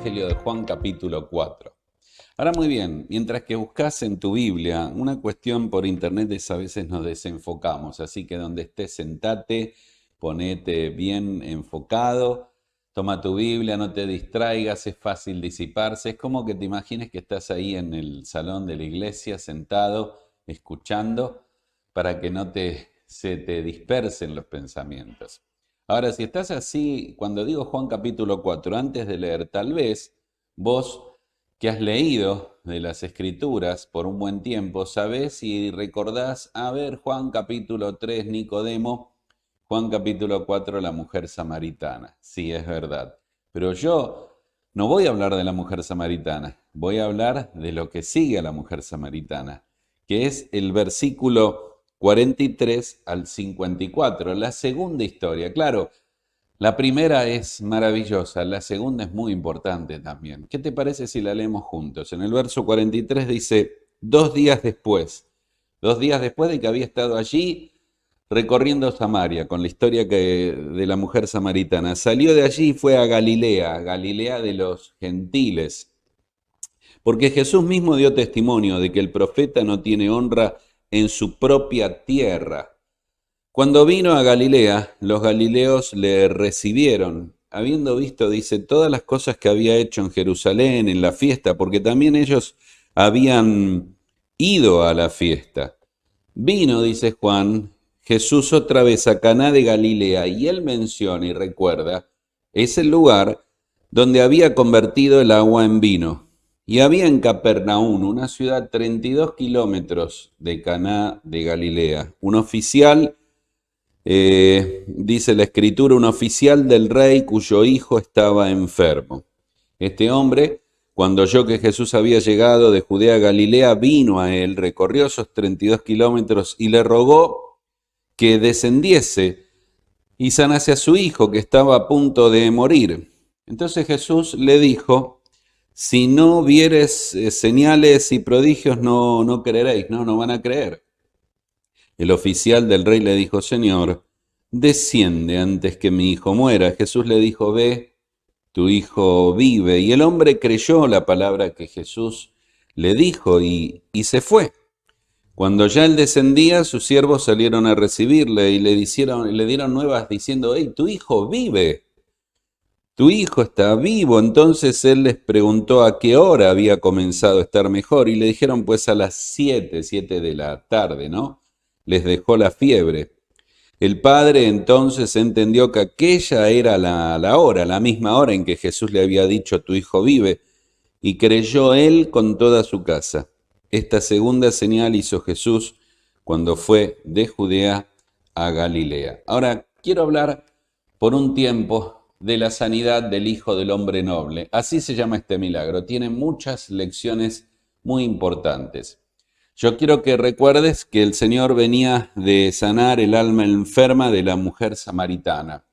Evangelio de Juan capítulo 4. Ahora muy bien, mientras que buscas en tu Biblia, una cuestión por internet es a veces nos desenfocamos, así que donde estés sentate, ponete bien enfocado, toma tu Biblia, no te distraigas, es fácil disiparse, es como que te imagines que estás ahí en el salón de la iglesia sentado, escuchando, para que se te dispersen los pensamientos. Ahora, si estás así, cuando digo Juan capítulo 4, antes de leer, tal vez vos que has leído de las Escrituras por un buen tiempo, sabés y recordás, a ver, Juan capítulo 3, Nicodemo, Juan capítulo 4, la mujer samaritana. Sí, es verdad. Pero yo no voy a hablar de la mujer samaritana, voy a hablar de lo que sigue a la mujer samaritana, que es el versículo 43 al 54, la segunda historia. Claro, la primera es maravillosa, la segunda es muy importante también. ¿Qué te parece si la leemos juntos? En el verso 43 dice, 2 días después de que había estado allí recorriendo Samaria, con la historia de la mujer samaritana, salió de allí y fue a Galilea, Galilea de los gentiles, porque Jesús mismo dio testimonio de que el profeta no tiene honra en su propia tierra. Cuando vino a Galilea, los galileos le recibieron, habiendo visto, dice, todas las cosas que había hecho en Jerusalén, en la fiesta, porque también ellos habían ido a la fiesta. Vino, dice Juan, Jesús otra vez a Caná de Galilea, y él menciona y recuerda, es el lugar donde había convertido el agua en vino. Y había en Capernaum, una ciudad 32 kilómetros de Caná de Galilea, un oficial dice la escritura, un oficial del rey cuyo hijo estaba enfermo. Este hombre, cuando oyó que Jesús había llegado de Judea a Galilea, vino a él, recorrió esos 32 kilómetros y le rogó que descendiese y sanase a su hijo que estaba a punto de morir. Entonces Jesús le dijo, si no vieres señales y prodigios, no creeréis, no van a creer. El oficial del rey le dijo, Señor, desciende antes que mi hijo muera. Jesús le dijo, ve, tu hijo vive. Y el hombre creyó la palabra que Jesús le dijo y se fue. Cuando ya él descendía, sus siervos salieron a recibirle y le dieron nuevas diciendo, hey, tu hijo vive, tu hijo está vivo. Entonces él les preguntó a qué hora había comenzado a estar mejor y le dijeron pues a las 7 de la tarde, ¿no? Les dejó la fiebre. El padre entonces entendió que aquella era la hora, la misma hora en que Jesús le había dicho, tu hijo vive, y creyó él con toda su casa. Esta segunda señal hizo Jesús cuando fue de Judea a Galilea. Ahora, quiero hablar por un tiempo de la sanidad del Hijo del Hombre Noble. Así se llama este milagro. Tiene muchas lecciones muy importantes. Yo quiero que recuerdes que el Señor venía de sanar el alma enferma de la mujer samaritana.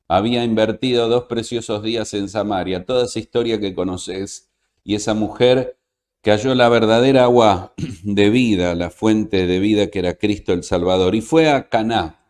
Había invertido 2 preciosos días en Samaria, toda esa historia que conoces, y esa mujer que halló la verdadera agua de vida, la fuente de vida que era Cristo el Salvador, y fue a Caná.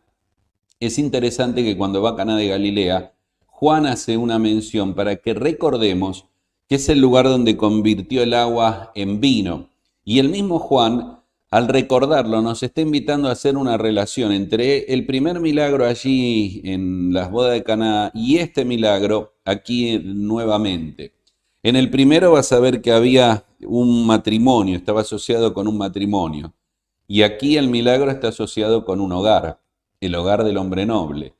Es interesante que cuando va a Caná de Galilea, Juan hace una mención para que recordemos que es el lugar donde convirtió el agua en vino. Y el mismo Juan, al recordarlo, nos está invitando a hacer una relación entre el primer milagro allí en las bodas de Caná y este milagro aquí nuevamente. En el primero vas a ver que había un matrimonio, estaba asociado con un matrimonio. Y aquí el milagro está asociado con un hogar, el hogar del hombre noble.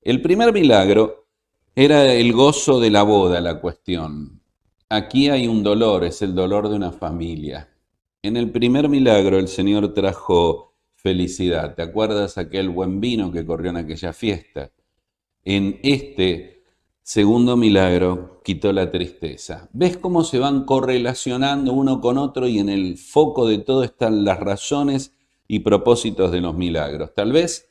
El primer milagro era el gozo de la boda, la cuestión. Aquí hay un dolor, es el dolor de una familia. En el primer milagro el Señor trajo felicidad. ¿Te acuerdas aquel buen vino que corrió en aquella fiesta? En este segundo milagro quitó la tristeza. ¿Ves cómo se van correlacionando uno con otro y en el foco de todo están las razones y propósitos de los milagros? Tal vez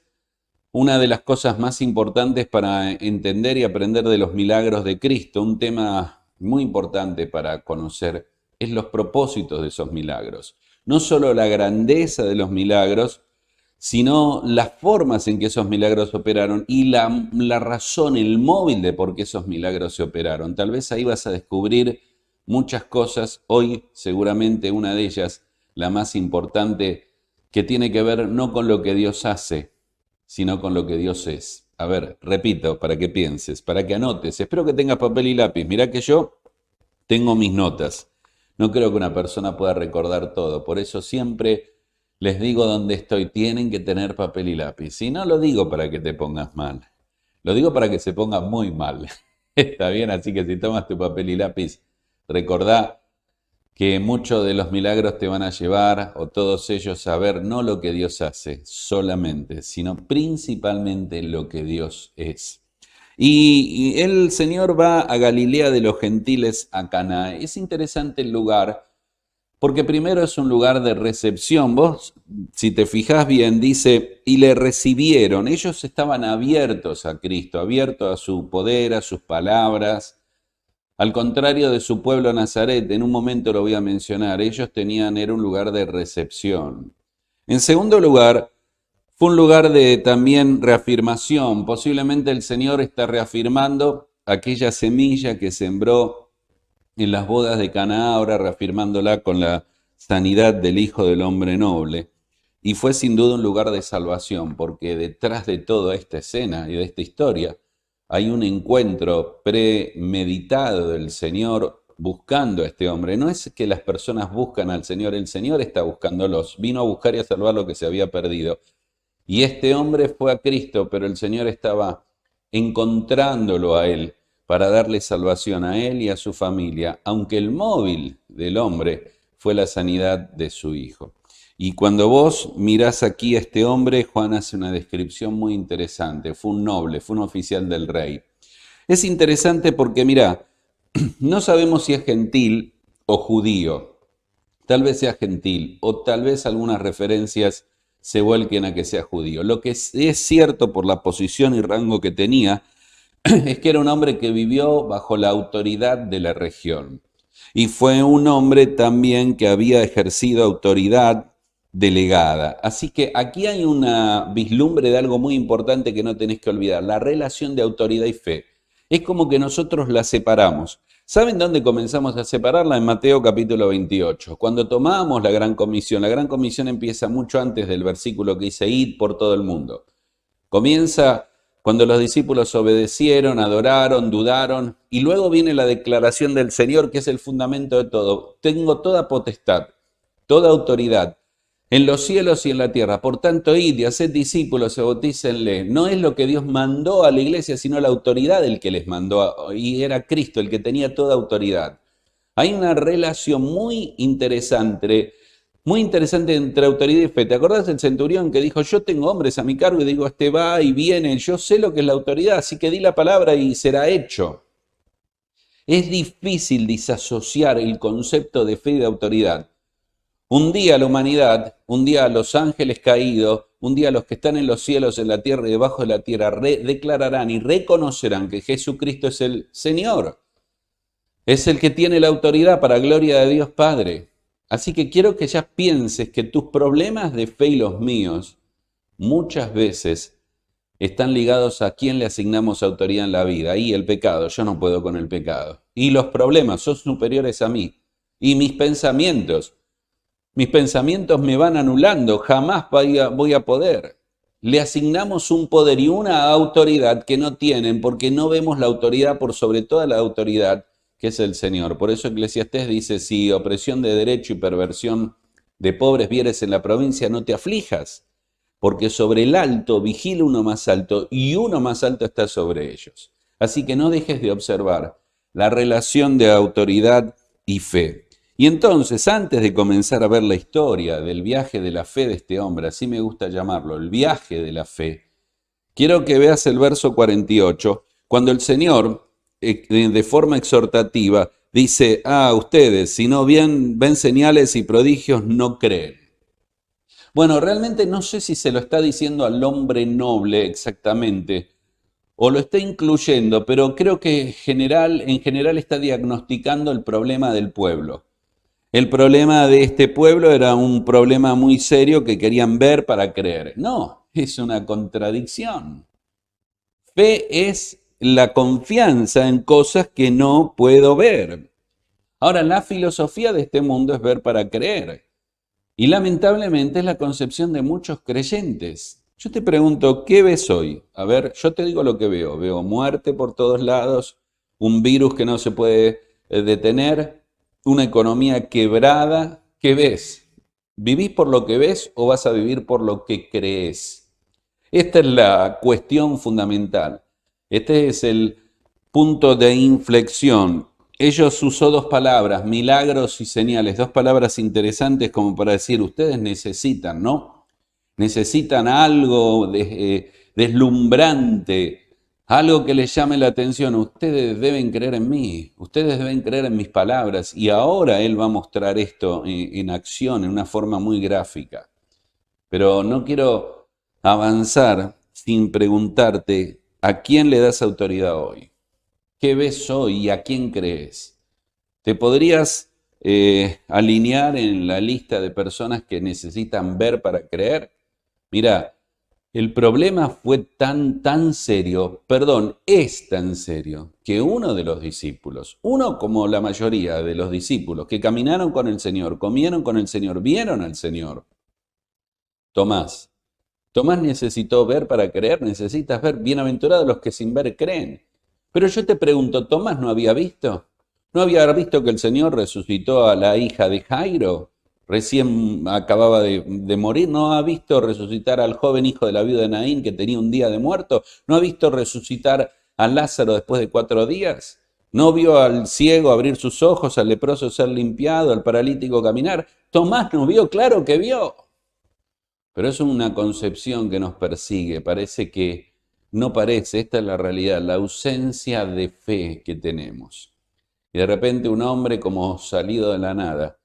una de las cosas más importantes para entender y aprender de los milagros de Cristo, un tema muy importante para conocer, es los propósitos de esos milagros. No solo la grandeza de los milagros, sino las formas en que esos milagros operaron y la razón, el móvil de por qué esos milagros se operaron. Tal vez ahí vas a descubrir muchas cosas. Hoy seguramente una de ellas, la más importante, que tiene que ver no con lo que Dios hace, sino con lo que Dios es. A ver, repito, para que pienses, para que anotes. Espero que tengas papel y lápiz. Mirá que yo tengo mis notas. No creo que una persona pueda recordar todo. Por eso siempre les digo dónde estoy. Tienen que tener papel y lápiz. Y no lo digo para que te pongas mal. Lo digo para que se ponga muy mal. Está bien, así que si tomas tu papel y lápiz, recordá que muchos de los milagros te van a llevar, o todos ellos, a ver no lo que Dios hace solamente, sino principalmente lo que Dios es. Y el Señor va a Galilea de los gentiles, a Caná. Es interesante el lugar, porque primero es un lugar de recepción. Vos, si te fijás bien, dice, y le recibieron. Ellos estaban abiertos a Cristo, abiertos a su poder, a sus palabras. Al contrario de su pueblo Nazaret, en un momento lo voy a mencionar, ellos era un lugar de recepción. En segundo lugar, fue un lugar de también reafirmación. Posiblemente el Señor está reafirmando aquella semilla que sembró en las bodas de Caná, ahora reafirmándola con la sanidad del Hijo del Hombre Noble. Y fue sin duda un lugar de salvación, porque detrás de toda esta escena y de esta historia hay un encuentro premeditado del Señor buscando a este hombre. No es que las personas buscan al Señor, el Señor está buscándolos. Vino a buscar y a salvar lo que se había perdido. Y este hombre fue a Cristo, pero el Señor estaba encontrándolo a él para darle salvación a él y a su familia, aunque el móvil del hombre fue la sanidad de su hijo. Y cuando vos mirás aquí a este hombre, Juan hace una descripción muy interesante. Fue un noble, fue un oficial del rey. Es interesante porque, mirá, no sabemos si es gentil o judío. Tal vez sea gentil o tal vez algunas referencias se vuelquen a que sea judío. Lo que es cierto por la posición y rango que tenía es que era un hombre que vivió bajo la autoridad de la región. Y fue un hombre también que había ejercido autoridad delegada. Así que aquí hay una vislumbre de algo muy importante que no tenés que olvidar, la relación de autoridad y fe. Es como que nosotros la separamos. ¿Saben dónde comenzamos a separarla? En Mateo capítulo 28. Cuando tomamos la Gran Comisión empieza mucho antes del versículo que dice, id por todo el mundo. Comienza cuando los discípulos obedecieron, adoraron, dudaron, y luego viene la declaración del Señor, que es el fundamento de todo. Tengo toda potestad, toda autoridad, en los cielos y en la tierra. Por tanto, id y haced discípulos y bautícenle. No es lo que Dios mandó a la iglesia, sino la autoridad el que les mandó, y era Cristo el que tenía toda autoridad. Hay una relación muy interesante entre autoridad y fe. ¿Te acordás del centurión que dijo, yo tengo hombres a mi cargo y digo, este va y viene, yo sé lo que es la autoridad, así que di la palabra y será hecho? Es difícil disasociar el concepto de fe y de autoridad. Un día la humanidad, un día los ángeles caídos, un día los que están en los cielos, en la tierra y debajo de la tierra, declararán y reconocerán que Jesucristo es el Señor. Es el que tiene la autoridad para gloria de Dios Padre. Así que quiero que ya pienses que tus problemas de fe y los míos muchas veces están ligados a quién le asignamos autoridad en la vida. Y el pecado, yo no puedo con el pecado. Y los problemas son superiores a mí. Y mis pensamientos me van anulando, jamás voy a poder. Le asignamos un poder y una autoridad que no tienen porque no vemos la autoridad por sobre toda la autoridad que es el Señor. Por eso Eclesiastés dice, si opresión de derecho y perversión de pobres vieres en la provincia, no te aflijas, porque sobre el alto vigila uno más alto y uno más alto está sobre ellos. Así que no dejes de observar la relación de autoridad y fe. Y entonces, antes de comenzar a ver la historia del viaje de la fe de este hombre, así me gusta llamarlo, el viaje de la fe, quiero que veas el verso 48, cuando el Señor, de forma exhortativa, dice, ustedes, si no ven señales y prodigios, no creen. Bueno, realmente no sé si se lo está diciendo al hombre noble exactamente, o lo está incluyendo, pero creo que en general está diagnosticando el problema del pueblo. El problema de este pueblo era un problema muy serio que querían ver para creer. No, es una contradicción. Fe es la confianza en cosas que no puedo ver. Ahora, la filosofía de este mundo es ver para creer. Y lamentablemente es la concepción de muchos creyentes. Yo te pregunto, ¿qué ves hoy? A ver, yo te digo lo que veo. Veo muerte por todos lados, un virus que no se puede detener, una economía quebrada. ¿Qué ves? ¿Vivís por lo que ves o vas a vivir por lo que crees? Esta es la cuestión fundamental. Este es el punto de inflexión. Ellos usó dos palabras, milagros y señales, dos palabras interesantes como para decir, ustedes necesitan, ¿no? Necesitan algo deslumbrante, algo que les llame la atención. Ustedes deben creer en mí, ustedes deben creer en mis palabras. Y ahora Él va a mostrar esto en acción, en una forma muy gráfica. Pero no quiero avanzar sin preguntarte, ¿a quién le das autoridad hoy? ¿Qué ves hoy y a quién crees? ¿Te podrías alinear en la lista de personas que necesitan ver para creer? Mira, el problema fue tan serio, perdón, es tan serio, que uno de los discípulos, uno como la mayoría de los discípulos que caminaron con el Señor, comieron con el Señor, vieron al Señor, Tomás. Tomás necesitó ver para creer, necesitas ver, bienaventurados los que sin ver creen. Pero yo te pregunto, ¿Tomás no había visto? ¿No había visto que el Señor resucitó a la hija de Jairo? Recién acababa de morir. ¿No ha visto resucitar al joven hijo de la viuda de Naín que tenía un día de muerto? ¿No ha visto resucitar a Lázaro después de 4 días? ¿No vio al ciego abrir sus ojos, al leproso ser limpiado, al paralítico caminar? Tomás no vio, claro que vio. Pero es una concepción que nos persigue, parece que no parece, esta es la realidad, la ausencia de fe que tenemos. Y de repente un hombre como salido de la nada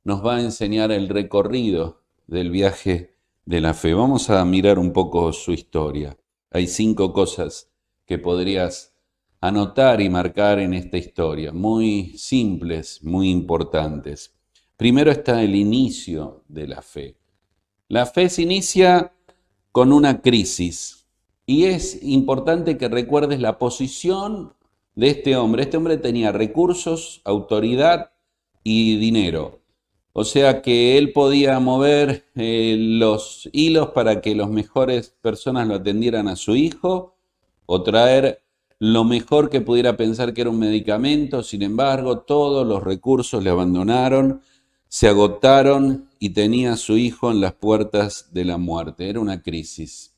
nos va a enseñar el recorrido del viaje de la fe. Vamos a mirar un poco su historia. Hay 5 cosas que podrías anotar y marcar en esta historia, muy simples, muy importantes. Primero está el inicio de la fe. La fe se inicia con una crisis y es importante que recuerdes la posición de este hombre. Este hombre tenía recursos, autoridad y dinero. O sea que él podía mover los hilos para que las mejores personas lo atendieran a su hijo o traer lo mejor que pudiera pensar que era un medicamento. Sin embargo, todos los recursos le abandonaron, se agotaron y tenía a su hijo en las puertas de la muerte. Era una crisis.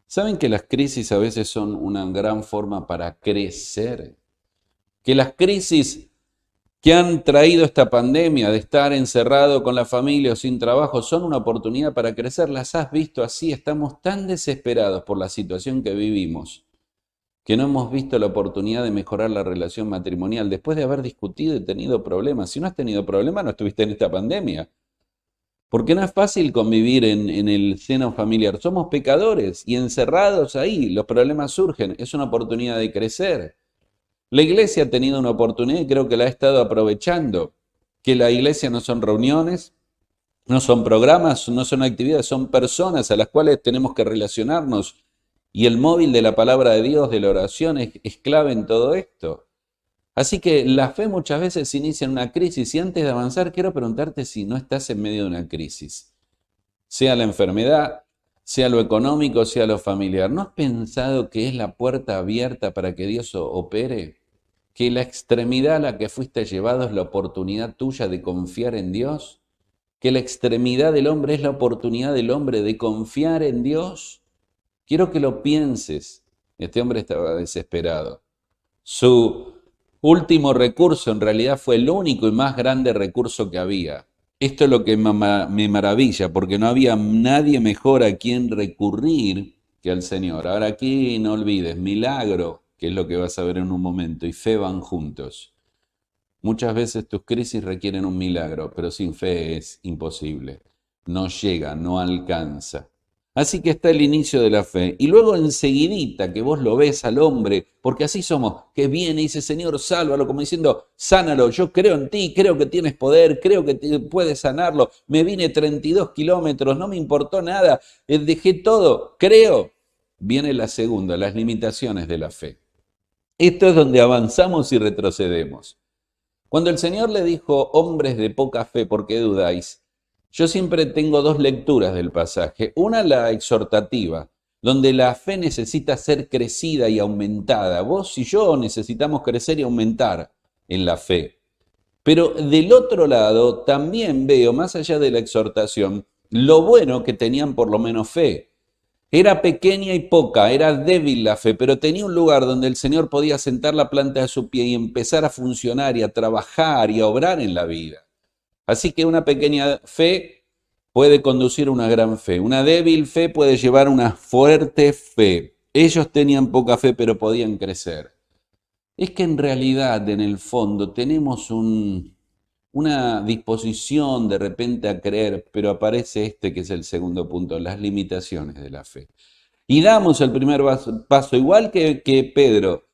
¿Saben que las crisis a veces son una gran forma para crecer? Que las crisis que han traído esta pandemia de estar encerrado con la familia o sin trabajo son una oportunidad para crecer. Las has visto así, estamos tan desesperados por la situación que vivimos que no hemos visto la oportunidad de mejorar la relación matrimonial después de haber discutido y tenido problemas. Si no has tenido problemas, no estuviste en esta pandemia. Porque no es fácil convivir en el seno familiar. Somos pecadores y encerrados ahí, los problemas surgen. Es una oportunidad de crecer. La iglesia ha tenido una oportunidad y creo que la ha estado aprovechando. Que la iglesia no son reuniones, no son programas, no son actividades, son personas a las cuales tenemos que relacionarnos. Y el móvil de la palabra de Dios, de la oración, es clave en todo esto. Así que la fe muchas veces inicia en una crisis y antes de avanzar quiero preguntarte si no estás en medio de una crisis. Sea la enfermedad, sea lo económico, sea lo familiar. ¿No has pensado que es la puerta abierta para que Dios opere? ¿Que la extremidad a la que fuiste llevado es la oportunidad tuya de confiar en Dios? ¿Que la extremidad del hombre es la oportunidad del hombre de confiar en Dios? Quiero que lo pienses. Este hombre estaba desesperado. Su último recurso en realidad fue el único y más grande recurso que había. Esto es lo que me maravilla, porque no había nadie mejor a quien recurrir que al Señor. Ahora aquí no olvides, milagro, que es lo que vas a ver en un momento, y fe van juntos. Muchas veces tus crisis requieren un milagro, pero sin fe es imposible. No llega, no alcanza. Así que está el inicio de la fe. Y luego enseguidita que vos lo ves al hombre, porque así somos, que viene y dice, Señor, sálvalo, como diciendo, sánalo, yo creo en ti, creo que tienes poder, creo que puedes sanarlo. Me vine 32 kilómetros, no me importó nada, dejé todo, creo. Viene la segunda, las limitaciones de la fe. Esto es donde avanzamos y retrocedemos. Cuando el Señor le dijo, hombres de poca fe, ¿por qué dudáis? Yo siempre tengo dos lecturas del pasaje. Una, la exhortativa, donde la fe necesita ser crecida y aumentada. Vos y yo necesitamos crecer y aumentar en la fe. Pero del otro lado, también veo, más allá de la exhortación, lo bueno que tenían por lo menos fe. Era pequeña y poca, era débil la fe, pero tenía un lugar donde el Señor podía sentar la planta de su pie y empezar a funcionar y a trabajar y a obrar en la vida. Así que una pequeña fe puede conducir a una gran fe. Una débil fe puede llevar a una fuerte fe. Ellos tenían poca fe, pero podían crecer. Es que en realidad, en el fondo, tenemos una disposición de repente a creer, pero aparece este que es el segundo punto, las limitaciones de la fe. Y damos el primer paso, igual que Pedro.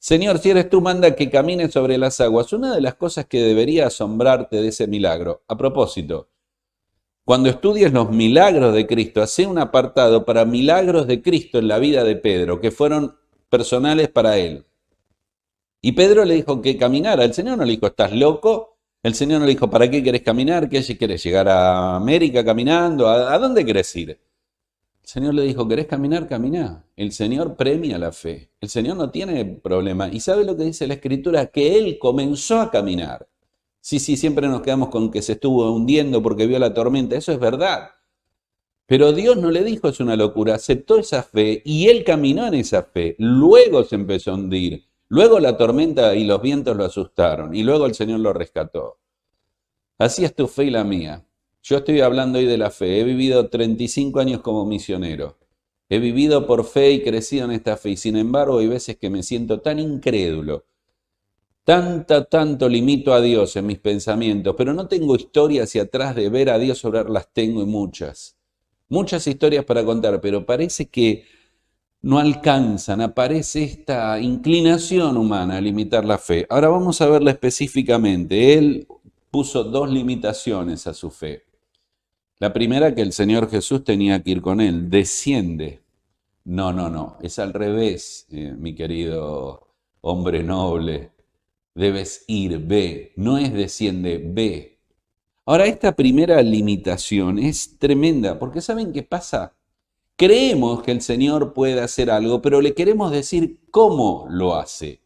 Señor, si eres tú, manda que camine sobre las aguas. Una de las cosas que debería asombrarte de ese milagro, a propósito, cuando estudies los milagros de Cristo, hace un apartado para milagros de Cristo en la vida de Pedro, que fueron personales para él. Y Pedro le dijo que caminara. El Señor no le dijo, ¿estás loco? El Señor no le dijo, ¿para qué querés caminar? ¿Qué querés llegar a América caminando? ¿A dónde querés ir? El Señor le dijo, ¿querés caminar? Caminá. El Señor premia la fe. El Señor no tiene problema. ¿Y sabe lo que dice la Escritura? Que Él comenzó a caminar. Sí, siempre nos quedamos con que se estuvo hundiendo porque vio la tormenta. Eso es verdad. Pero Dios no le dijo es una locura. Aceptó esa fe y Él caminó en esa fe. Luego se empezó a hundir. Luego la tormenta y los vientos lo asustaron. Y luego el Señor lo rescató. Así es tu fe y la mía. Yo estoy hablando hoy de la fe. He vivido 35 años como misionero. He vivido por fe y crecido en esta fe. Y sin embargo, hay veces que me siento tan incrédulo. Tanto limito a Dios en mis pensamientos. Pero no tengo historia hacia atrás de ver a Dios obrar. Las tengo y muchas. Muchas historias para contar. Pero parece que no alcanzan. Aparece esta inclinación humana a limitar la fe. Ahora vamos a verla específicamente. Él puso dos limitaciones a su fe. La primera, que el Señor Jesús tenía que ir con él. Desciende. No. Es al revés, mi querido hombre noble. Debes ir, ve. No es desciende, ve. Ahora, esta primera limitación es tremenda, porque ¿saben qué pasa? Creemos que el Señor puede hacer algo, pero le queremos decir cómo lo hace.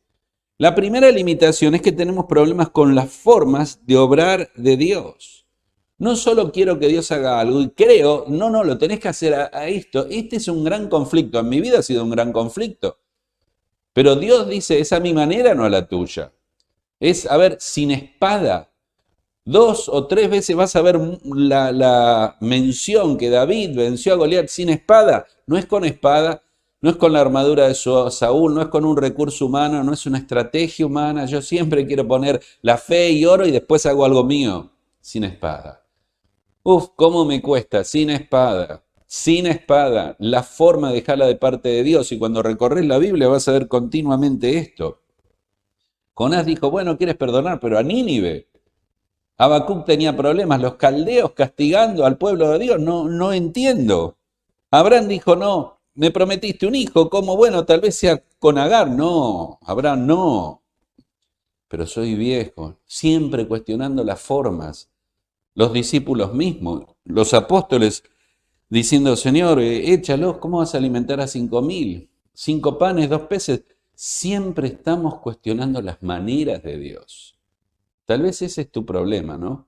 La primera limitación es que tenemos problemas con las formas de obrar de Dios. No solo quiero que Dios haga algo y creo, no, lo tenés que hacer a esto. Este es un gran conflicto. En mi vida ha sido un gran conflicto. Pero Dios dice, es a mi manera, no a la tuya. Es, a ver, sin espada. 2 o 3 veces vas a ver la mención que David venció a Goliat sin espada. No es con espada, no es con la armadura de Saúl, no es con un recurso humano, no es una estrategia humana. Yo siempre quiero poner la fe y oro y después hago algo mío. Sin espada. Uf, cómo me cuesta, sin espada. Sin espada, la forma de dejarla de parte de Dios. Y cuando recorres la Biblia vas a ver continuamente esto. Jonás dijo, bueno, quieres perdonar, pero a Nínive. Habacuc tenía problemas, los caldeos castigando al pueblo de Dios, no entiendo. Abraham dijo, no, me prometiste un hijo, ¿cómo? Bueno, tal vez sea con Agar. No, Abraham no. Pero soy viejo, siempre cuestionando las formas. Los discípulos mismos, los apóstoles, diciendo, Señor, échalos, ¿cómo vas a alimentar a 5.000? 5 panes, 2 peces. Siempre estamos cuestionando las maneras de Dios. Tal vez ese es tu problema, ¿no?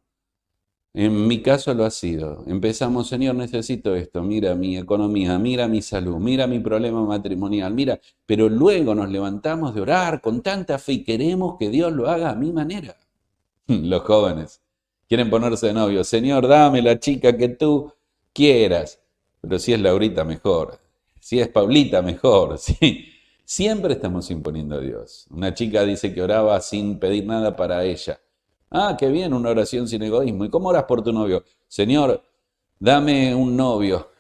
En mi caso lo ha sido. Empezamos, Señor, necesito esto, mira mi economía, mira mi salud, mira mi problema matrimonial, mira, pero luego nos levantamos de orar con tanta fe y queremos que Dios lo haga a mi manera. Los jóvenes quieren ponerse de novio, Señor, dame la chica que tú quieras, pero si es Laurita mejor, si es Paulita mejor, sí. Siempre estamos imponiendo a Dios. Una chica dice que oraba sin pedir nada para ella. Ah, qué bien, una oración sin egoísmo. ¿Y cómo oras por tu novio? Señor, dame un novio.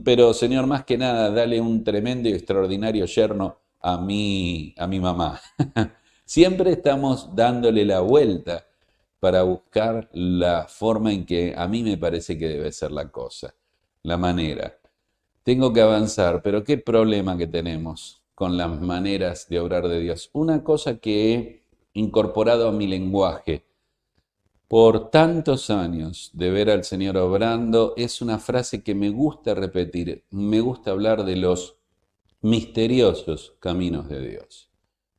Pero Señor, más que nada, dale un tremendo y extraordinario yerno a mi mamá. Siempre estamos dándole la vuelta para buscar la forma en que a mí me parece que debe ser la cosa, la manera. Tengo que avanzar, pero qué problema que tenemos con las maneras de obrar de Dios. Una cosa que he incorporado a mi lenguaje por tantos años de ver al Señor obrando es una frase que me gusta repetir. Me gusta hablar de los misteriosos caminos de Dios.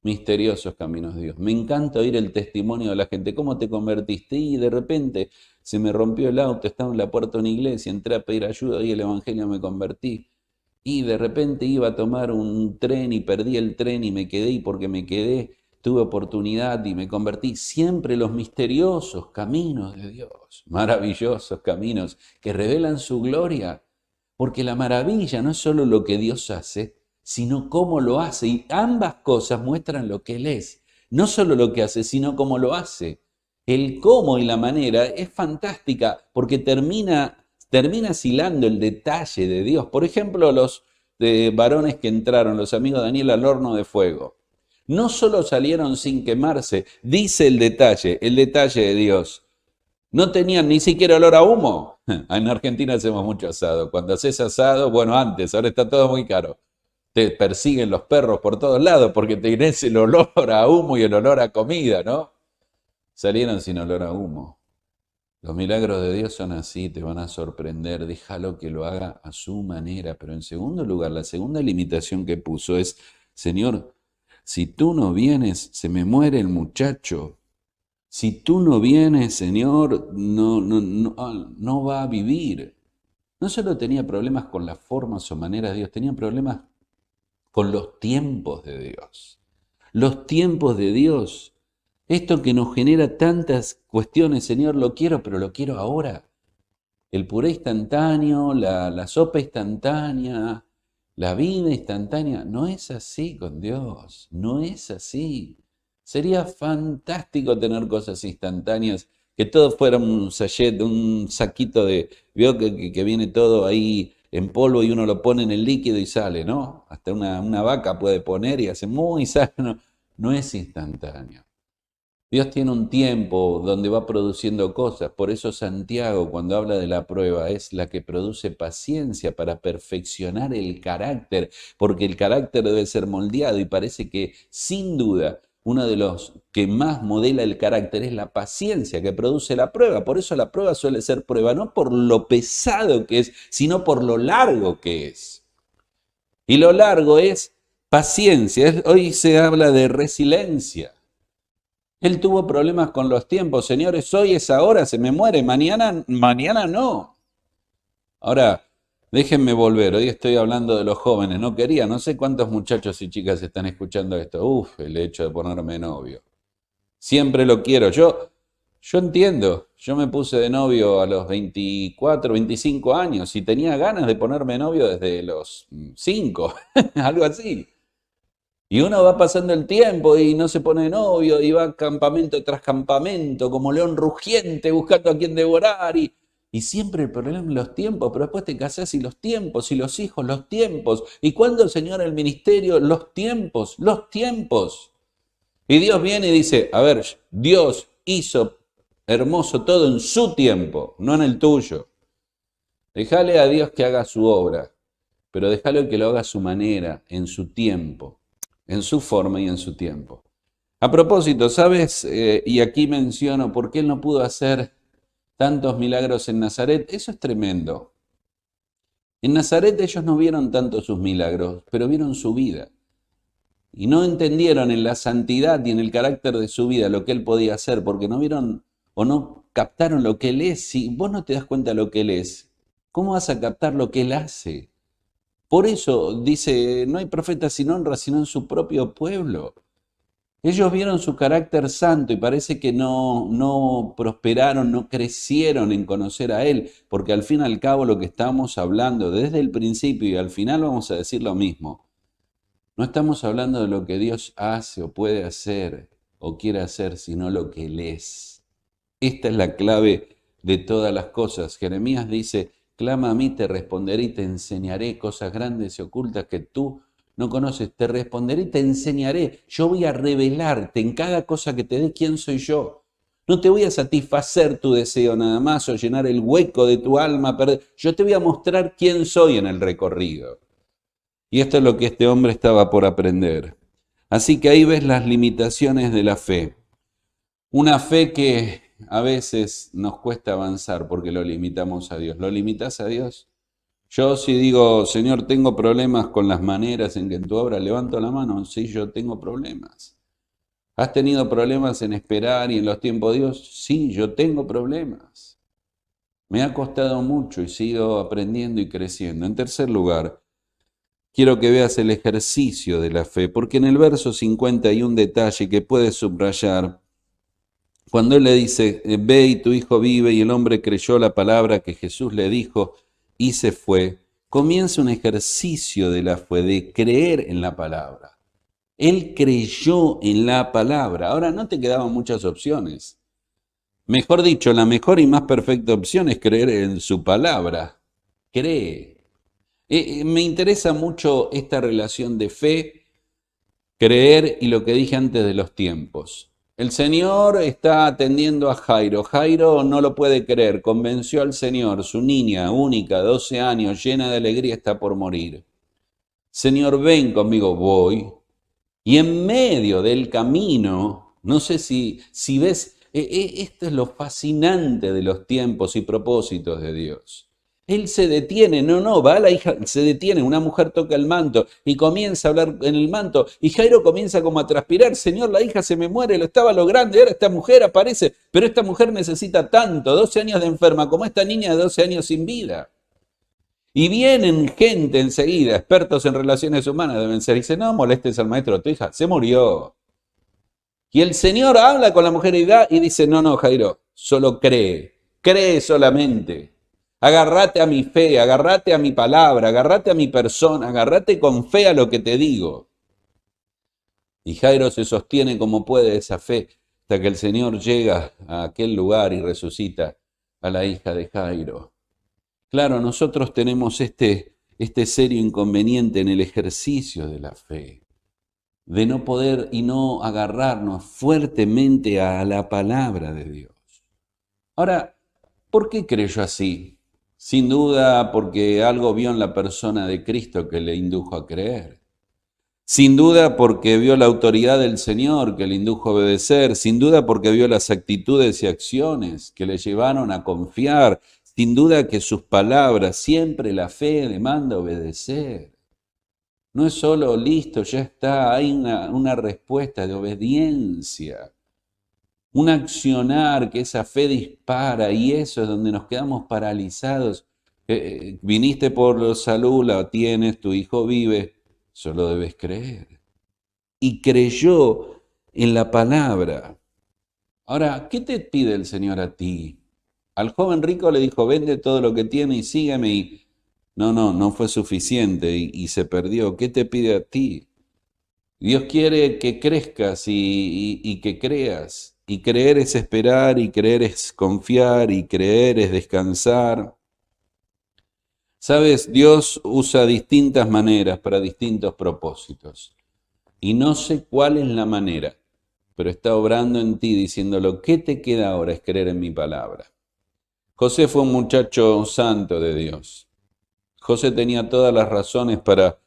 Misteriosos caminos de Dios. Me encanta oír el testimonio de la gente. ¿Cómo te convertiste? Y de repente se me rompió el auto, estaba en la puerta de una iglesia, entré a pedir ayuda y el evangelio me convertí. Y de repente iba a tomar un tren y perdí el tren y me quedé, y porque me quedé tuve oportunidad y me convertí. Siempre los misteriosos caminos de Dios, maravillosos caminos que revelan su gloria, porque la maravilla no es solo lo que Dios hace, sino cómo lo hace, y ambas cosas muestran lo que Él es, no solo lo que hace, sino cómo lo hace. El cómo y la manera es fantástica porque termina hilando el detalle de Dios. Por ejemplo, los varones que entraron, los amigos de Daniel, al horno de fuego. No solo salieron sin quemarse, dice el detalle de Dios. No tenían ni siquiera olor a humo. En Argentina hacemos mucho asado. Cuando haces asado, bueno, antes, ahora está todo muy caro. Te persiguen los perros por todos lados porque tenés el olor a humo y el olor a comida, ¿no? Salieron sin olor a humo. Los milagros de Dios son así, te van a sorprender, déjalo que lo haga a su manera. Pero en segundo lugar, la segunda limitación que puso es, Señor, si tú no vienes, se me muere el muchacho. Si tú no vienes, Señor, no va a vivir. No solo tenía problemas con las formas o maneras de Dios, tenía problemas con los tiempos de Dios. Los tiempos de Dios. Esto que nos genera tantas cuestiones, Señor, lo quiero, pero lo quiero ahora. El puré instantáneo, la sopa instantánea, la vida instantánea. No es así con Dios, no es así. Sería fantástico tener cosas instantáneas, que todo fuera un sachet, un saquito de, veo que viene todo ahí en polvo y uno lo pone en el líquido y sale, ¿no? Hasta una vaca puede poner y hace muy sano. No es instantáneo. Dios tiene un tiempo donde va produciendo cosas, por eso Santiago cuando habla de la prueba es la que produce paciencia para perfeccionar el carácter, porque el carácter debe ser moldeado y parece que sin duda uno de los que más modela el carácter es la paciencia que produce la prueba, por eso la prueba suele ser prueba no por lo pesado que es, sino por lo largo que es. Y lo largo es paciencia, hoy se habla de resiliencia. Él tuvo problemas con los tiempos, señores, hoy es ahora, se me muere, mañana no. Ahora, déjenme volver, hoy estoy hablando de los jóvenes, no quería, no sé cuántos muchachos y chicas están escuchando esto. Uf, el hecho de ponerme novio. Siempre lo quiero, yo entiendo, yo me puse de novio a los 24, 25 años y tenía ganas de ponerme novio desde los 5, algo así. Y uno va pasando el tiempo y no se pone novio y va campamento tras campamento como león rugiente buscando a quien devorar y siempre el problema es los tiempos, pero después te casás y los tiempos y los hijos, los tiempos. ¿Y cuándo, Señor, el ministerio? Los tiempos, los tiempos. Y Dios viene y dice, a ver, Dios hizo hermoso todo en su tiempo, no en el tuyo. Déjale a Dios que haga su obra, pero déjalo que lo haga a su manera, en su tiempo, en su forma y en su tiempo. A propósito, ¿sabes? Y aquí menciono por qué él no pudo hacer tantos milagros en Nazaret. Eso es tremendo. En Nazaret ellos no vieron tanto sus milagros, pero vieron su vida. Y no entendieron en la santidad y en el carácter de su vida lo que él podía hacer, porque no vieron o no captaron lo que él es. Si vos no te das cuenta de lo que él es, ¿cómo vas a captar lo que él hace? Por eso dice, no hay profeta sin honra, sino en su propio pueblo. Ellos vieron su carácter santo y parece que no prosperaron, no crecieron en conocer a Él, porque al fin y al cabo lo que estamos hablando desde el principio y al final vamos a decir lo mismo. No estamos hablando de lo que Dios hace o puede hacer o quiere hacer, sino lo que Él es. Esta es la clave de todas las cosas. Jeremías dice Clama a mí, te responderé y te enseñaré cosas grandes y ocultas que tú no conoces. Te responderé y te enseñaré. Yo voy a revelarte en cada cosa que te dé quién soy yo. No te voy a satisfacer tu deseo nada más o llenar el hueco de tu alma. Yo te voy a mostrar quién soy en el recorrido. Y esto es lo que este hombre estaba por aprender. Así que ahí ves las limitaciones de la fe. Una fe que a veces nos cuesta avanzar porque lo limitamos a Dios. ¿Lo limitas a Dios? Yo si digo, Señor, tengo problemas con las maneras en que tú obras, levanto la mano. Sí, yo tengo problemas. ¿Has tenido problemas en esperar y en los tiempos de Dios? Sí, yo tengo problemas. Me ha costado mucho y sigo aprendiendo y creciendo. En tercer lugar, quiero que veas el ejercicio de la fe, porque en el verso 50 hay un detalle que puedes subrayar. Cuando él le dice, ve y tu hijo vive, y el hombre creyó la palabra que Jesús le dijo y se fue, comienza un ejercicio de la fe, de creer en la palabra. Él creyó en la palabra. Ahora no te quedaban muchas opciones. Mejor dicho, la mejor y más perfecta opción es creer en su palabra. Cree. Me interesa mucho esta relación de fe, creer y lo que dije antes de los tiempos. El Señor está atendiendo a Jairo. Jairo no lo puede creer. Convenció al Señor. Su niña única, 12 años, llena de alegría, está por morir. Señor, ven conmigo. Voy. Y en medio del camino, no sé si ves, esto es lo fascinante de los tiempos y propósitos de Dios. Él se detiene, va la hija, se detiene, una mujer toca el manto y comienza a hablar en el manto y Jairo comienza como a transpirar, Señor, la hija se me muere, lo estaba logrando y ahora esta mujer aparece, pero esta mujer necesita tanto, 12 años de enferma, como esta niña de 12 años sin vida. Y vienen gente enseguida, expertos en relaciones humanas deben ser, y dicen, no molestes al maestro, tu hija se murió. Y el Señor habla con la mujer y dice, no, Jairo, solo cree solamente. Agárrate a mi fe, agárrate a mi palabra, agárrate a mi persona, agárrate con fe a lo que te digo. Y Jairo se sostiene como puede esa fe hasta que el Señor llega a aquel lugar y resucita a la hija de Jairo. Claro, nosotros tenemos este serio inconveniente en el ejercicio de la fe, de no poder y no agarrarnos fuertemente a la palabra de Dios. Ahora, ¿por qué creyó así? Sin duda porque algo vio en la persona de Cristo que le indujo a creer. Sin duda porque vio la autoridad del Señor que le indujo a obedecer. Sin duda porque vio las actitudes y acciones que le llevaron a confiar. Sin duda que sus palabras, siempre la fe demanda obedecer. No es solo listo, ya está, hay una respuesta de obediencia. Un accionar que esa fe dispara y eso es donde nos quedamos paralizados. Viniste por salud, la tienes, tu hijo vive, solo debes creer. Y creyó en la palabra. Ahora, ¿qué te pide el Señor a ti? Al joven rico le dijo, vende todo lo que tiene y sígueme. Y no fue suficiente y se perdió. ¿Qué te pide a ti? Dios quiere que crezcas y que creas. Y creer es esperar, y creer es confiar, y creer es descansar. Sabes, Dios usa distintas maneras para distintos propósitos. Y no sé cuál es la manera, pero está obrando en ti diciéndolo, ¿qué te queda ahora? Es creer en mi palabra. José fue un muchacho santo de Dios. José tenía todas las razones para,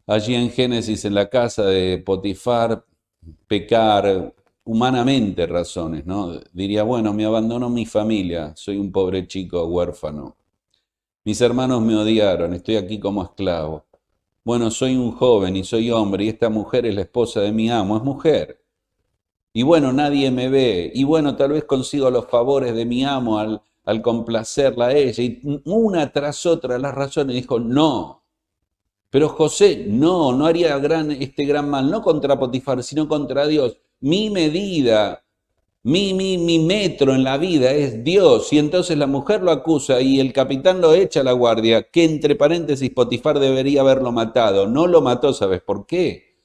allí en Génesis, en la casa de Potifar, pecar, humanamente razones, ¿no? Diría, bueno, me abandonó mi familia, soy un pobre chico huérfano. Mis hermanos me odiaron, estoy aquí como esclavo. Bueno, soy un joven y soy hombre y esta mujer es la esposa de mi amo, es mujer. Y bueno, nadie me ve. Y bueno, tal vez consigo los favores de mi amo al complacerla a ella. Y una tras otra las razones dijo, no. Pero José, no haría este gran mal, no contra Potifar, sino contra Dios. Mi medida, mi metro en la vida es Dios. Y entonces la mujer lo acusa y el capitán lo echa a la guardia, que entre paréntesis Potifar debería haberlo matado. No lo mató, ¿sabes por qué?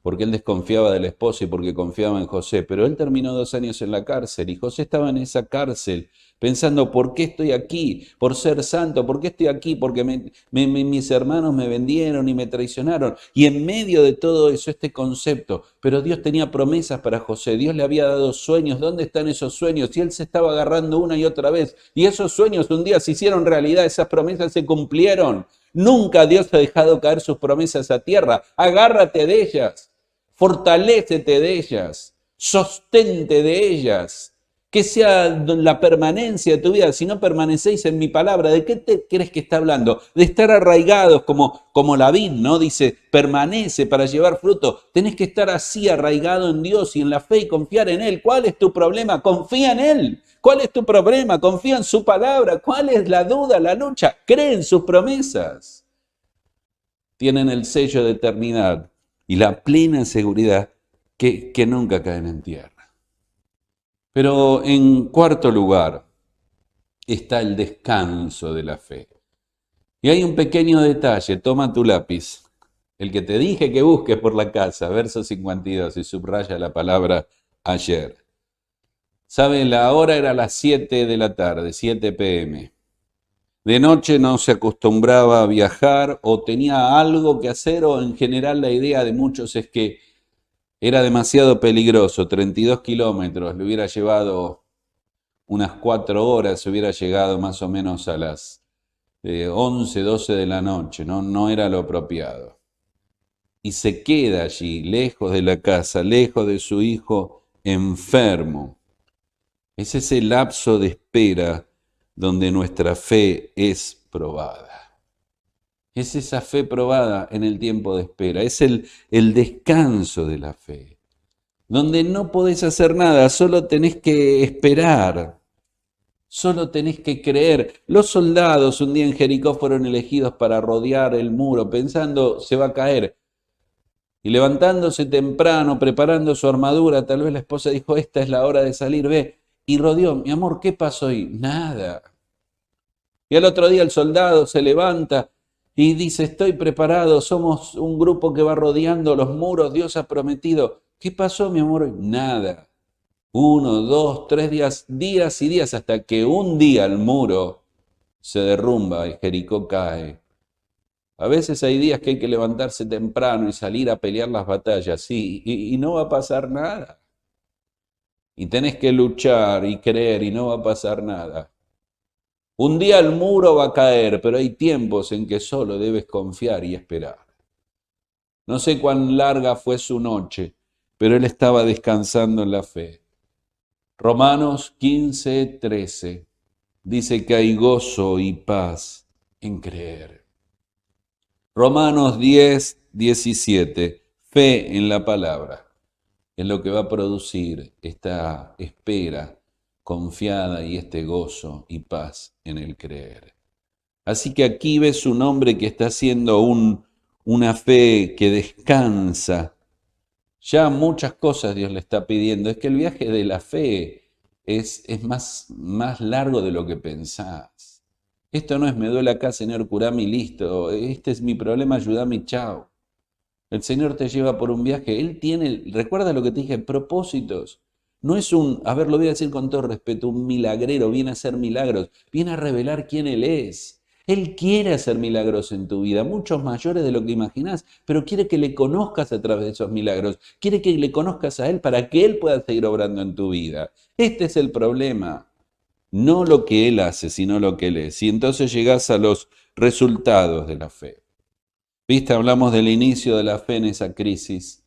porque él desconfiaba del esposo y porque confiaba en José, pero él terminó 2 años en la cárcel y José estaba en esa cárcel pensando, ¿por qué estoy aquí? Por ser santo, ¿por qué estoy aquí? Porque mis hermanos me vendieron y me traicionaron. Y en medio de todo eso, este concepto, pero Dios tenía promesas para José, Dios le había dado sueños, ¿dónde están esos sueños? Y él se estaba agarrando una y otra vez, y esos sueños un día se hicieron realidad, esas promesas se cumplieron. Nunca Dios ha dejado caer sus promesas a tierra, agárrate de ellas, fortalécete de ellas, sostente de ellas. Que sea la permanencia de tu vida. Si no permanecéis en mi palabra, ¿de qué te crees que está hablando? De estar arraigados como la vid, ¿no? Dice, permanece para llevar fruto. Tenés que estar así arraigado en Dios y en la fe y confiar en Él. ¿Cuál es tu problema? Confía en Él. ¿Cuál es tu problema? Confía en su palabra. ¿Cuál es la duda, la lucha? Cree en sus promesas. Tienen el sello de eternidad y la plena seguridad que nunca caen en tierra. Pero en cuarto lugar está el descanso de la fe. Y hay un pequeño detalle, toma tu lápiz, el que te dije que busques por la casa, verso 52, y subraya la palabra ayer. ¿Saben? La hora era las 7 de la tarde, 7 p.m. De noche no se acostumbraba a viajar o tenía algo que hacer, o en general la idea de muchos es que era demasiado peligroso, 32 kilómetros, le hubiera llevado unas 4 horas, hubiera llegado más o menos a las 11, 12 de la noche, ¿no? No era lo apropiado. Y se queda allí, lejos de la casa, lejos de su hijo enfermo. Es ese lapso de espera donde nuestra fe es probada. Es esa fe probada en el tiempo de espera. Es el descanso de la fe, donde no podés hacer nada, solo tenés que esperar. Solo tenés que creer. Los soldados un día en Jericó fueron elegidos para rodear el muro, pensando se va a caer. Y levantándose temprano, preparando su armadura, tal vez la esposa dijo, esta es la hora de salir, ve. Y rodeó, mi amor, ¿qué pasó hoy? Nada. Y al otro día el soldado se levanta y dice, estoy preparado, somos un grupo que va rodeando los muros, Dios ha prometido. ¿Qué pasó, mi amor? Nada. 1, 2, 3 días, días y días, hasta que un día el muro se derrumba y Jericó cae. A veces hay días que hay que levantarse temprano y salir a pelear las batallas, sí, y no va a pasar nada. Y tenés que luchar y creer y no va a pasar nada. Un día el muro va a caer, pero hay tiempos en que solo debes confiar y esperar. No sé cuán larga fue su noche, pero él estaba descansando en la fe. Romanos 15:13 dice que hay gozo y paz en creer. Romanos 10:17, fe en la palabra, es lo que va a producir esta espera confiada y este gozo y paz en el creer. Así que aquí ves un hombre que está haciendo una fe que descansa. Ya muchas cosas Dios le está pidiendo. Es que el viaje de la fe es más largo de lo que pensás. Esto no es me duele acá, Señor, curame y listo. Este es mi problema, ayúdame y chao. El Señor te lleva por un viaje. Él tiene, recuerda lo que te dije, propósitos. No es a ver, lo voy a decir con todo respeto, un milagrero, viene a hacer milagros, viene a revelar quién Él es. Él quiere hacer milagros en tu vida, muchos mayores de lo que imaginás, pero quiere que le conozcas a través de esos milagros, quiere que le conozcas a Él para que Él pueda seguir obrando en tu vida. Este es el problema, no lo que Él hace, sino lo que Él es. Y entonces llegás a los resultados de la fe. ¿Viste? Hablamos del inicio de la fe en esa crisis.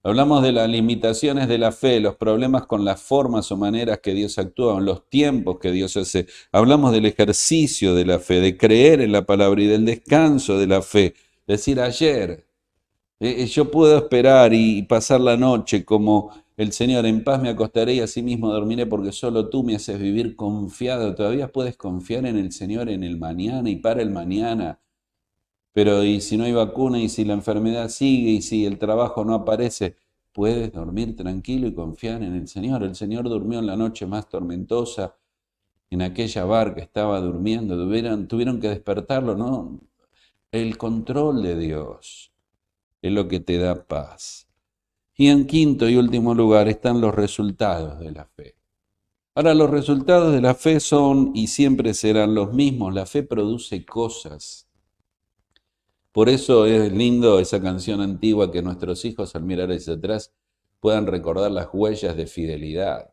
Hablamos de las limitaciones de la fe, los problemas con las formas o maneras que Dios actúa, los tiempos que Dios hace. Hablamos del ejercicio de la fe, de creer en la palabra y del descanso de la fe. Decir ayer, yo puedo esperar y pasar la noche como el Señor, en paz me acostaré y así mismo dormiré porque solo tú me haces vivir confiado. Todavía puedes confiar en el Señor en el mañana y para el mañana. Pero y si no hay vacuna y si la enfermedad sigue y si el trabajo no aparece, puedes dormir tranquilo y confiar en el Señor. El Señor durmió en la noche más tormentosa, en aquella barca estaba durmiendo, tuvieron que despertarlo, ¿no? El control de Dios es lo que te da paz. Y en quinto y último lugar están los resultados de la fe. Ahora, los resultados de la fe son y siempre serán los mismos. La fe produce cosas. Por eso es lindo esa canción antigua que nuestros hijos al mirar hacia atrás puedan recordar las huellas de fidelidad.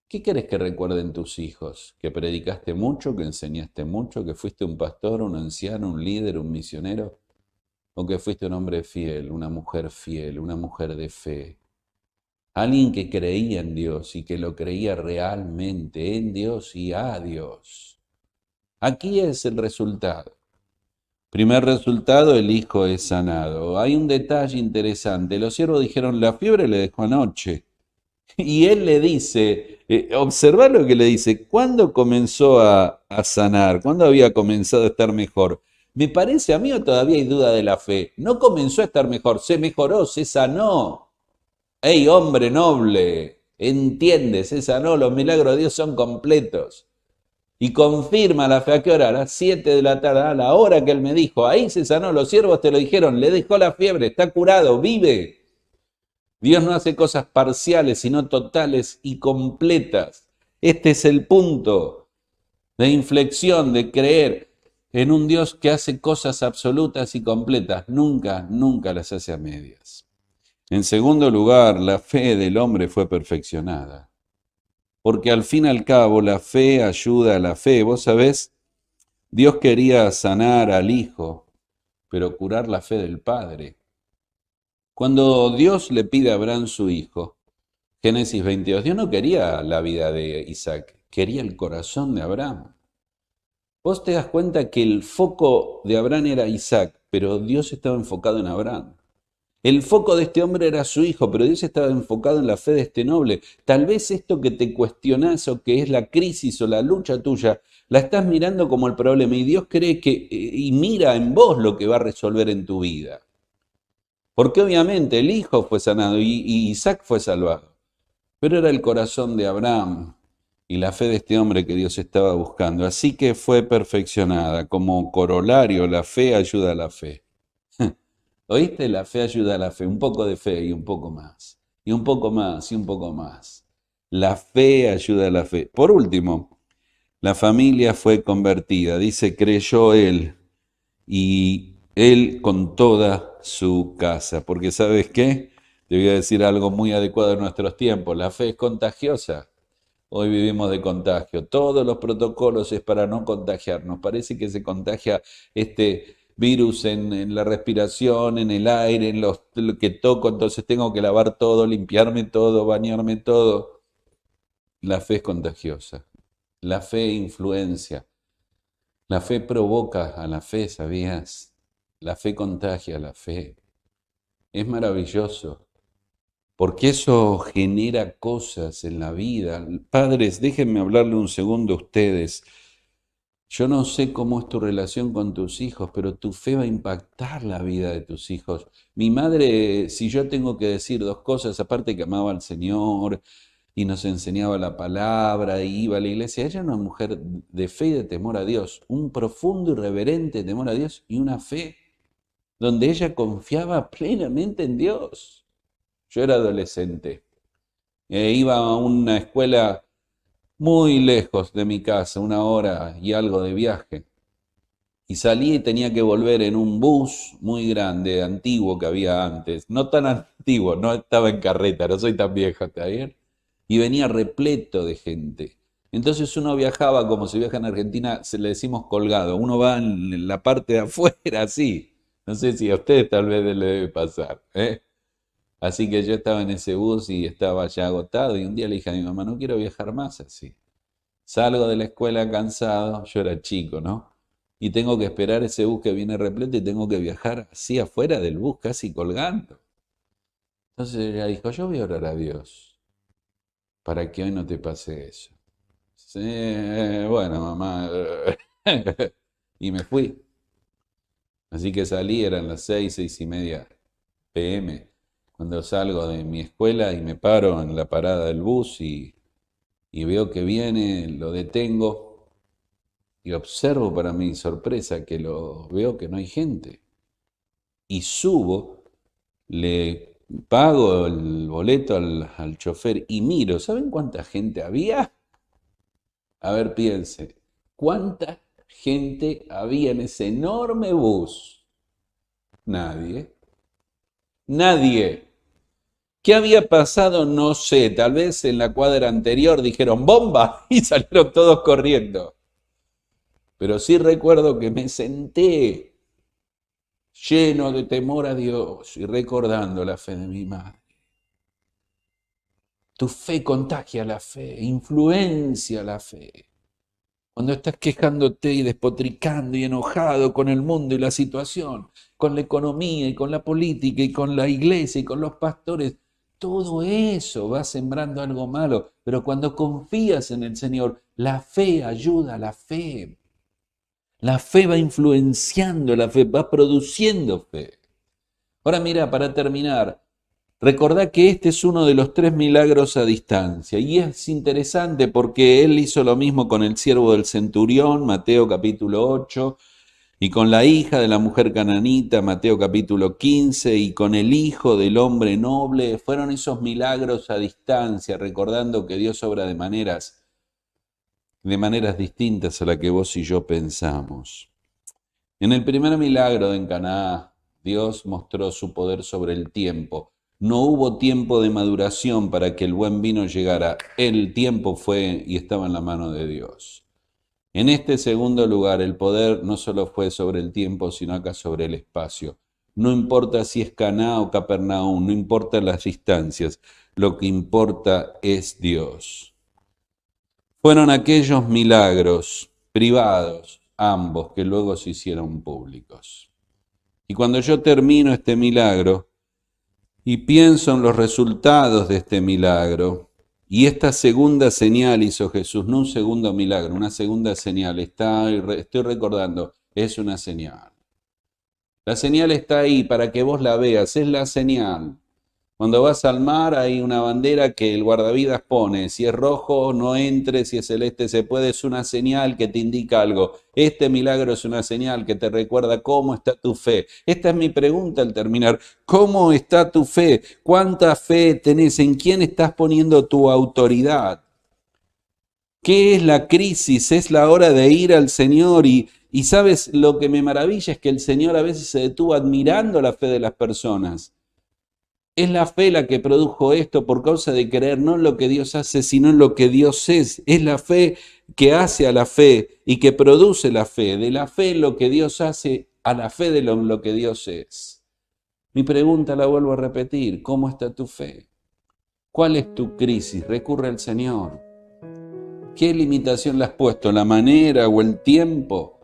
¿Qué querés que recuerden tus hijos? ¿Que predicaste mucho, que enseñaste mucho, que fuiste un pastor, un anciano, un líder, un misionero? ¿O que fuiste un hombre fiel, una mujer de fe? Alguien que creía en Dios y que lo creía realmente en Dios y a Dios. Aquí es el resultado. Primer resultado, el hijo es sanado. Hay un detalle interesante. Los siervos dijeron, la fiebre le dejó anoche. Y él le dice, observa lo que le dice, ¿cuándo comenzó a sanar? ¿Cuándo había comenzado a estar mejor? Me parece a mí o todavía hay duda de la fe. No comenzó a estar mejor, se mejoró, se sanó. ¡Ey, hombre noble! Entiende, se sanó, los milagros de Dios son completos. Y confirma la fe, ¿a qué hora? A las 7 de la tarde, a la hora que él me dijo, ahí se sanó, los siervos te lo dijeron, le dejó la fiebre, está curado, vive. Dios no hace cosas parciales, sino totales y completas. Este es el punto de inflexión, de creer en un Dios que hace cosas absolutas y completas. Nunca, nunca las hace a medias. En segundo lugar, la fe del hombre fue perfeccionada. Porque al fin y al cabo la fe ayuda a la fe. Vos sabés, Dios quería sanar al Hijo, pero curar la fe del Padre. Cuando Dios le pide a Abraham su hijo, Génesis 22, Dios no quería la vida de Isaac, quería el corazón de Abraham. Vos te das cuenta que el foco de Abraham era Isaac, pero Dios estaba enfocado en Abraham. El foco de este hombre era su hijo, pero Dios estaba enfocado en la fe de este noble. Tal vez esto que te cuestionás o que es la crisis o la lucha tuya, la estás mirando como el problema y Dios cree que y mira en vos lo que va a resolver en tu vida. Porque obviamente el hijo fue sanado y Isaac fue salvado. Pero era el corazón de Abraham y la fe de este hombre que Dios estaba buscando. Así que fue perfeccionada. Como corolario, la fe ayuda a la fe. ¿Oíste? La fe ayuda a la fe. Un poco de fe y un poco más. Y un poco más y un poco más. La fe ayuda a la fe. Por último, la familia fue convertida. Dice, creyó él y él con toda su casa. Porque ¿sabes qué? Te voy a decir algo muy adecuado en nuestros tiempos. La fe es contagiosa. Hoy vivimos de contagio. Todos los protocolos es para no contagiarnos. Parece que se contagia este virus en la respiración, en el aire, en lo que toco. Entonces tengo que lavar todo, limpiarme todo, bañarme todo. La fe es contagiosa. La fe influencia. La fe provoca a la fe, ¿sabías? La fe contagia a la fe. Es maravilloso. Porque eso genera cosas en la vida. Padres, déjenme hablarle un segundo a ustedes. Yo no sé cómo es tu relación con tus hijos, pero tu fe va a impactar la vida de tus hijos. Mi madre, si yo tengo que decir dos cosas, aparte que amaba al Señor y nos enseñaba la palabra y iba a la iglesia, ella era una mujer de fe y de temor a Dios, un profundo y reverente temor a Dios y una fe donde ella confiaba plenamente en Dios. Yo era adolescente. Iba a una escuela muy lejos de mi casa, 1 hora y algo de viaje. Y salí y tenía que volver en un bus muy grande, antiguo que había antes. No tan antiguo, no estaba en carreta, no soy tan viejo, ¿está bien? Y venía repleto de gente. Entonces uno viajaba como se viaja en Argentina, se le decimos colgado. Uno va en la parte de afuera, así. No sé si a ustedes tal vez le debe pasar, ¿eh? Así que yo estaba en ese bus y estaba ya agotado y un día le dije a mi mamá, no quiero viajar más así. Salgo de la escuela cansado, yo era chico, ¿no? Y tengo que esperar ese bus que viene repleto y tengo que viajar así afuera del bus, casi colgando. Entonces ella dijo, yo voy a orar a Dios para que hoy no te pase eso. Sí, bueno, mamá. Y me fui. Así que salí, eran las 6, 6:30 p.m. Cuando salgo de mi escuela y me paro en la parada del bus y veo que viene, lo detengo y observo para mi sorpresa que lo veo que no hay gente. Y subo, le pago el boleto al chofer y miro, ¿saben cuánta gente había? A ver, piense, ¿cuánta gente había en ese enorme bus? Nadie. Nadie. ¿Qué había pasado? No sé, tal vez en la cuadra anterior dijeron ¡bomba! Y salieron todos corriendo. Pero sí recuerdo que me senté lleno de temor a Dios y recordando la fe de mi madre. Tu fe contagia la fe, influencia la fe. Cuando estás quejándote y despotricando y enojado con el mundo y la situación, con la economía y con la política y con la iglesia y con los pastores, todo eso va sembrando algo malo. Pero cuando confías en el Señor, la fe ayuda a la fe. La fe va influenciando, la fe va produciendo fe. Ahora mira, para terminar, recordá que este es uno de los 3 milagros a distancia y es interesante porque él hizo lo mismo con el siervo del centurión, Mateo capítulo 8, y con la hija de la mujer cananita, Mateo capítulo 15, y con el hijo del hombre noble. Fueron esos milagros a distancia, recordando que Dios obra de maneras distintas a la que vos y yo pensamos. En el primer milagro en Caná, Dios mostró su poder sobre el tiempo. No hubo tiempo de maduración para que el buen vino llegara. El tiempo fue y estaba en la mano de Dios. En este segundo lugar, el poder no solo fue sobre el tiempo, sino acá sobre el espacio. No importa si es Caná o Capernaum, no importa las distancias, lo que importa es Dios. Fueron aquellos milagros privados, ambos, que luego se hicieron públicos. Y cuando yo termino este milagro y pienso en los resultados de este milagro, y esta segunda señal hizo Jesús, no un segundo milagro, una segunda señal, estoy recordando, es una señal. La señal está ahí para que vos la veas, es la señal. Cuando vas al mar hay una bandera que el guardavidas pone, si es rojo no entres, si es celeste se puede, es una señal que te indica algo. Este milagro es una señal que te recuerda cómo está tu fe. Esta es mi pregunta al terminar, ¿cómo está tu fe? ¿Cuánta fe tenés? ¿En quién estás poniendo tu autoridad? ¿Qué es la crisis? Es la hora de ir al Señor y sabes, lo que me maravilla es que el Señor a veces se detuvo admirando la fe de las personas. Es la fe la que produjo esto por causa de creer no en lo que Dios hace, sino en lo que Dios es. Es la fe que hace a la fe y que produce la fe. De la fe en lo que Dios hace a la fe de lo que Dios es. Mi pregunta la vuelvo a repetir. ¿Cómo está tu fe? ¿Cuál es tu crisis? Recurre al Señor. ¿Qué limitación le has puesto? ¿La manera o el tiempo?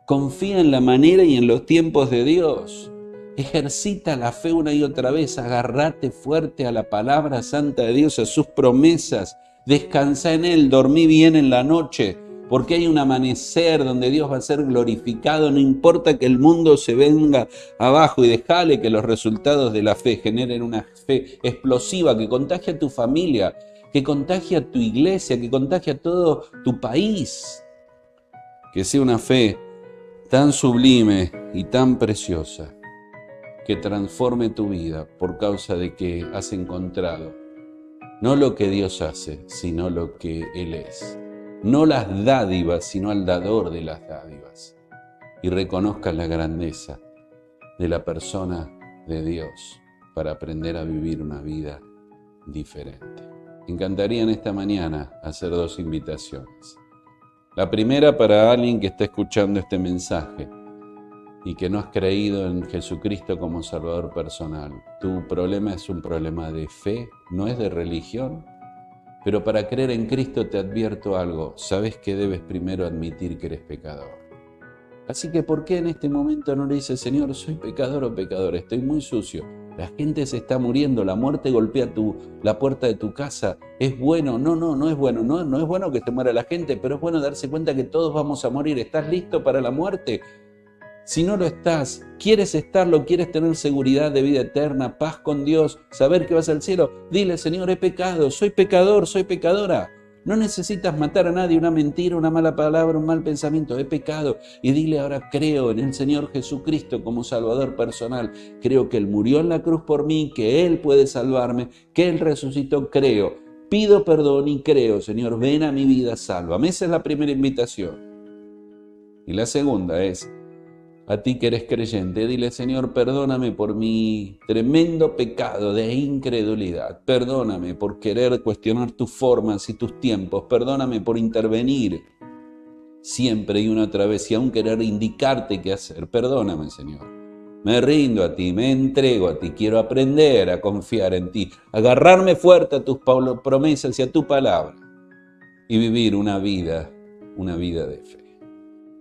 Confía en la manera y en los tiempos de Dios. Ejercita la fe una y otra vez, agarrate fuerte a la palabra santa de Dios, a sus promesas, descansa en Él, dormí bien en la noche, porque hay un amanecer donde Dios va a ser glorificado, no importa que el mundo se venga abajo y déjale que los resultados de la fe generen una fe explosiva que contagie a tu familia, que contagie a tu iglesia, que contagie a todo tu país, que sea una fe tan sublime y tan preciosa, que transforme tu vida por causa de que has encontrado no lo que Dios hace, sino lo que Él es. No las dádivas, sino al dador de las dádivas. Y reconozcas la grandeza de la persona de Dios para aprender a vivir una vida diferente. Me encantaría en esta mañana hacer 2 invitaciones. La primera para alguien que está escuchando este mensaje y que no has creído en Jesucristo como Salvador personal. Tu problema es un problema de fe, no es de religión. Pero para creer en Cristo te advierto algo. Sabes que debes primero admitir que eres pecador. Así que ¿por qué en este momento no le dices, Señor, soy pecador o pecadora, estoy muy sucio? La gente se está muriendo, la muerte golpea la puerta de tu casa. ¿Es bueno? No es bueno. No es bueno que te muera la gente, pero es bueno darse cuenta que todos vamos a morir. ¿Estás listo para la muerte? Si no lo estás, quieres estarlo, quieres tener seguridad de vida eterna, paz con Dios, saber que vas al cielo, dile, Señor, he pecado, soy pecador, soy pecadora. No necesitas matar a nadie, una mentira, una mala palabra, un mal pensamiento. He pecado. Y dile ahora, creo en el Señor Jesucristo como Salvador personal. Creo que Él murió en la cruz por mí, que Él puede salvarme, que Él resucitó. Creo. Pido perdón y creo, Señor, ven a mi vida, sálvame. Esa es la primera invitación. Y la segunda es, a ti que eres creyente, dile, Señor, perdóname por mi tremendo pecado de incredulidad. Perdóname por querer cuestionar tus formas y tus tiempos. Perdóname por intervenir siempre y una otra vez y aún querer indicarte qué hacer. Perdóname, Señor. Me rindo a ti, me entrego a ti. Quiero aprender a confiar en ti, agarrarme fuerte a tus promesas y a tu palabra y vivir una vida de fe.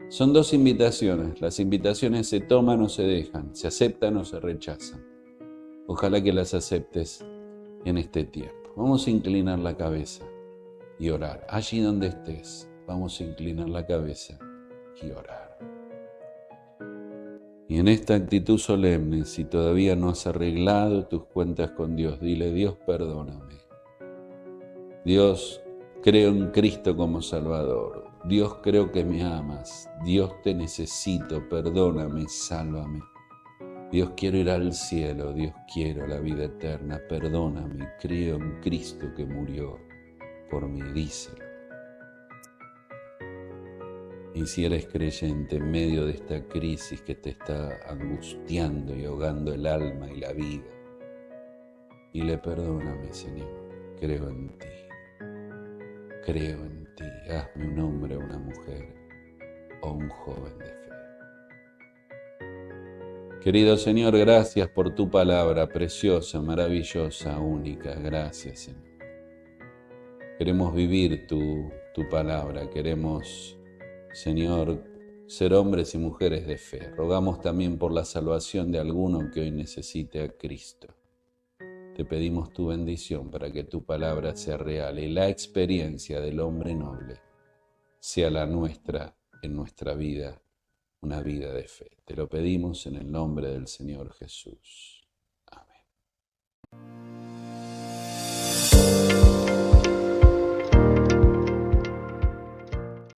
Son dos invitaciones. Las invitaciones se toman o se dejan, se aceptan o se rechazan. Ojalá que las aceptes en este tiempo. Vamos a inclinar la cabeza y orar. Allí donde estés, vamos a inclinar la cabeza y orar. Y en esta actitud solemne, si todavía no has arreglado tus cuentas con Dios, dile, Dios, perdóname. Dios, creo en Cristo como Salvador. Dios, creo que me amas. Dios, te necesito. Perdóname, sálvame. Dios, quiero ir al cielo. Dios, quiero la vida eterna. Perdóname. Creo en Cristo que murió por mí. Díselo. Y si eres creyente en medio de esta crisis que te está angustiando y ahogando el alma y la vida, dile, perdóname, Señor. Creo en ti. Creo en ti, hazme un hombre o una mujer o un joven de fe. Querido Señor, gracias por tu palabra preciosa, maravillosa, única. Gracias, Señor. Queremos vivir tu palabra, queremos, Señor, ser hombres y mujeres de fe. Rogamos también por la salvación de alguno que hoy necesite a Cristo. Te pedimos tu bendición para que tu palabra sea real y la experiencia del hombre noble sea la nuestra en nuestra vida, una vida de fe. Te lo pedimos en el nombre del Señor Jesús. Amén.